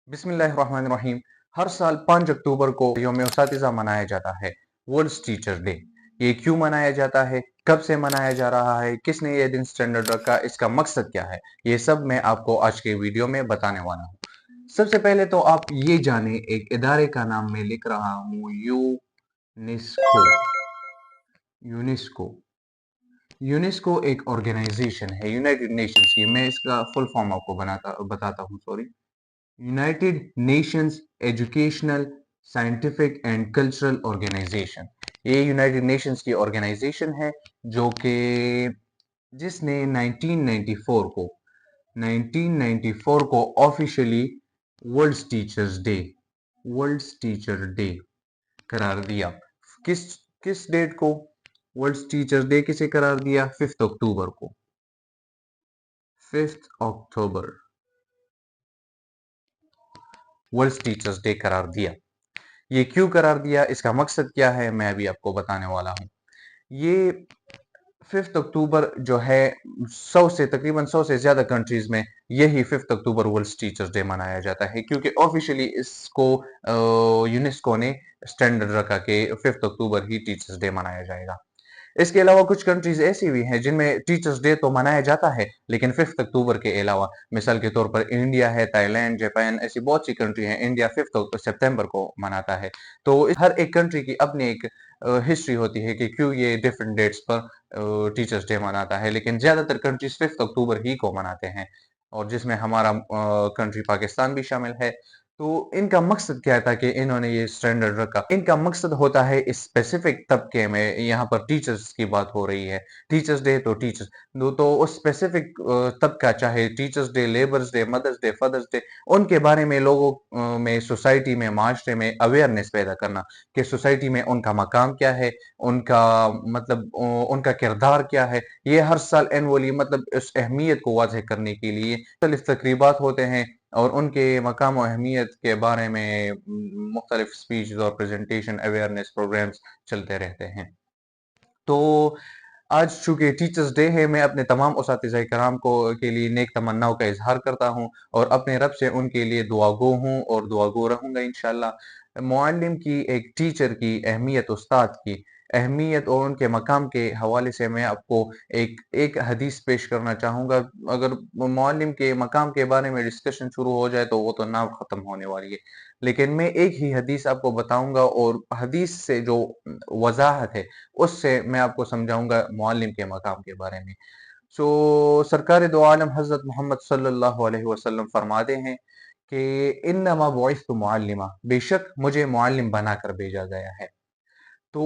बिस्मिल्लाहिर्रहमानिर्रहीम। हर साल 5 अक्टूबर को यौम उसातिज़ा मनाया जाता है, वर्ल्ड टीचर डे। ये क्यों मनाया जाता है, कब से मनाया जा रहा है, किसने ये दिन स्टैंडर्ड रखा, इसका मकसद क्या है, ये सब मैं आपको आज के वीडियो में बताने वाला हूँ। सबसे पहले तो आप ये जाने, एक इदारे का नाम मैं लिख रहा हूँ, यूनेस्को। यूनेस्को यूनेस्को एक ऑर्गेनाइजेशन है, यूनाइटेड नेशंस की। मैं इसका फुल फॉर्म आपको बताता हूँ, sorry. United Nations Educational, Scientific and Cultural Organisation. ये यूनाइटेड नेशंस की ऑर्गेनाइजेशन है जो कि जिसने 1994 को ऑफिशियली वर्ल्ड टीचर डे करार दिया। किस किस डेट को वर्ल्ड टीचर डे किसे करार दिया? 5 अक्टूबर को। 5 अक्टूबर वर्ल्ड टीचर्स डे करार दिया। ये क्यों करार दिया, इसका मकसद क्या है, मैं अभी आपको बताने वाला हूँ। ये 5 अक्टूबर जो है, तकरीबन 100 से ज्यादा कंट्रीज में यही 5 अक्टूबर वर्ल्ड टीचर्स डे मनाया जाता है, क्योंकि ऑफिशियली इसको यूनेस्को ने स्टैंडर्ड रखा कि 5 अक्टूबर ही टीचर्स डे मनाया जाएगा। इसके अलावा कुछ कंट्रीज ऐसी भी हैं जिनमें टीचर्स डे तो मनाया जाता है, लेकिन 5 अक्टूबर के अलावा, मिसाल के तौर पर इंडिया है, थाईलैंड, जापान, ऐसी बहुत सी कंट्री हैं। इंडिया 5 सितंबर को मनाता है। तो हर एक कंट्री की अपनी एक हिस्ट्री होती है कि क्यों ये डिफरेंट डेट्स पर टीचर्स डे मनाता है, लेकिन ज्यादातर कंट्रीज 5 अक्टूबर ही को मनाते हैं, और जिसमें हमारा कंट्री पाकिस्तान भी शामिल है। तो इनका मकसद क्या था कि इन्होंने ये स्टैंडर्ड रखा? इनका मकसद होता है इस स्पेसिफिक तबके में, यहाँ पर टीचर्स की बात हो रही है, टीचर्स डे तो टीचर्स तो उस स्पेसिफिक तबका, चाहे teachers day, labours day, mothers day, fathers day, उनके बारे में लोगों में, सोसाइटी में, माशरे में अवेयरनेस पैदा करना कि सोसाइटी में उनका मकाम क्या है, उनका मतलब उनका किरदार क्या है। ये हर साल एनुअली, मतलब इस अहमियत को वाज़ेह करने के लिए मुख्तलिफ तकरीबात होते हैं, और उनके मकाम और अहमियत के बारे में मुख्तलिफ स्पीच और प्रेजेंटेशन, अवेयरनेस प्रोग्राम्स चलते रहते हैं। तो आज चूंकि टीचर्स डे है, मैं अपने तमाम उस्ताद कराम को के लिए नेक तमन्नाओं का इजहार करता हूँ, और अपने रब से उनके लिए दुआगो हूँ और दुआगो रहूंगा इंशाल्लाह। मुअल्लिम की, एक टीचर की अहमियत, उस्ताद की अहमियत और उनके मकाम के हवाले से मैं आपको एक एक हदीस पेश करना चाहूंगा। अगर मुअल्लिम के मकाम के बारे में डिस्कशन शुरू हो जाए तो वो तो ना खत्म होने वाली है, लेकिन मैं एक ही हदीस आपको बताऊंगा, और हदीस से जो वजाहत है उससे मैं आपको समझाऊंगा मुअल्लिम के मकाम के बारे में। सो सरकार दो आलम हजरत मोहम्मद सल्लल्लाहु अलैहि वसल्लम फरमाते हैं कि इन्नमा बुइस्तु मुअल्लिमा, बेशक मुझे मुअल्लिम बनाकर भेजा गया है। तो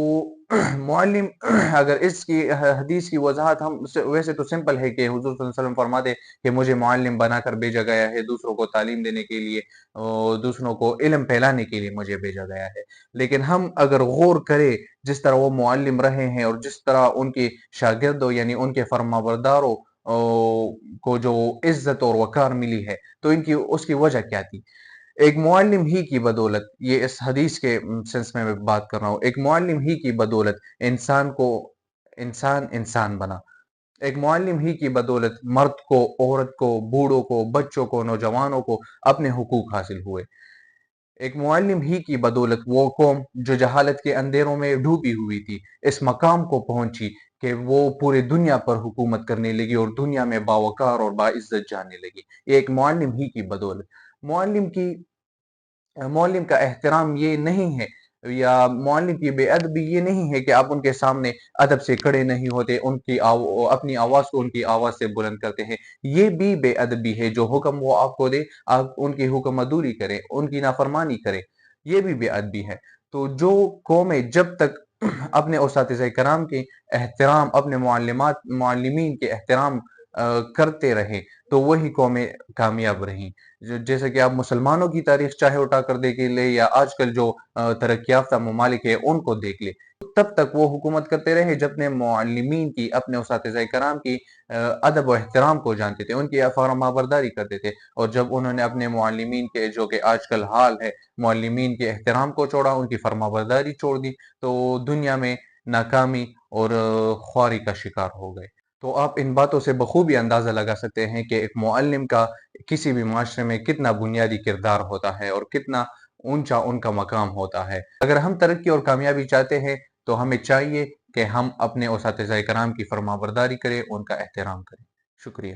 मुअल्लिम, अगर इसकी हदीस की वजाहत हम वैसे तो सिंपल है कि हुजूर सल्लल्लाहु अलैहि वसल्लम फरमाते कि मुझे मुअल्लिम बनाकर भेजा गया है, दूसरों को तालीम देने के लिए और दूसरों को इल्म फैलाने के लिए मुझे भेजा गया है। लेकिन हम अगर गौर करें, जिस तरह वो मुअल्लिम रहे हैं और जिस तरह उनके शागिर्दों यानी उनके फरमाबरदारों को जो इज्जत और वकार मिली है, तो इनकी उसकी वजह क्या थी? एक मुअल्लिम ही की बदौलत, ये इस हदीस के सेंस में मैं बात कर रहा हूँ, एक मुअल्लिम ही की बदौलत इंसान बना। एक मुअल्लिम ही की बदौलत मर्द को, औरत को, बूढ़ों को, बच्चों को, नौजवानों को अपने हुकूक हासिल हुए। एक मुअल्लिम ही की बदौलत वो कौम जो जहालत के अंधेरों में डूबी हुई थी, इस मकाम को पहुंची कि वो पूरे दुनिया पर हुकूमत करने लगी और दुनिया में बावकार और बाइज्जत जाने लगी। ये एक मुअल्लिम ही की बदौलत। मुअल्लिम की मौलिम का एहतराम ये नहीं है, या मौलिम की बेअदबी ये नहीं है कि आप उनके सामने अदब से खड़े नहीं होते, अपनी आवाज को उनकी आवाज से बुलंद करते हैं। ये भी बेअदबी है। जो हुक्म वो आपको दे, आप उनकी हुक्म अदूरी करें, उनकी नाफरमानी करें, ये भी बेअदबी है। तो जो कौमें जब तक अपने उस्ताद कराम के एहतराम, अपने मुअल्लिमीन के एहतराम करते रहे, तो वही कौमें कामयाब रहीं। जैसे कि आप मुसलमानों की तारीख चाहे उठा कर देख ले, या आजकल जो तरक्की याफ्ता ममालिक है उनको देख ले, तब तक वो हुकूमत करते रहे जब अपने मुअल्लिमीन की, अपने उस्ताद कराम की अदब और एहतराम को जानते थे, उनकी फरमाबरदारी करते थे। और जब उन्होंने अपने मुअल्लिमीन के, जो कि आजकल हाल है, मुअल्लिमीन के एहतराम को छोड़ा, उनकी फरमाबरदारी छोड़ दी, तो दुनिया में नाकामी और ख्वारी का शिकार हो गए। तो आप इन बातों से बखूबी अंदाजा लगा सकते हैं कि एक मुअल्लिम का کسی بھی معاشرے میں کتنا بنیادی کردار ہوتا ہے اور کتنا اونچا ان کا مقام ہوتا ہے۔ اگر ہم ترقی اور کامیابی چاہتے ہیں تو ہمیں چاہیے کہ ہم اپنے اساتذہ کرام کی فرمانبرداری کریں، ان کا احترام کریں۔ شکریہ۔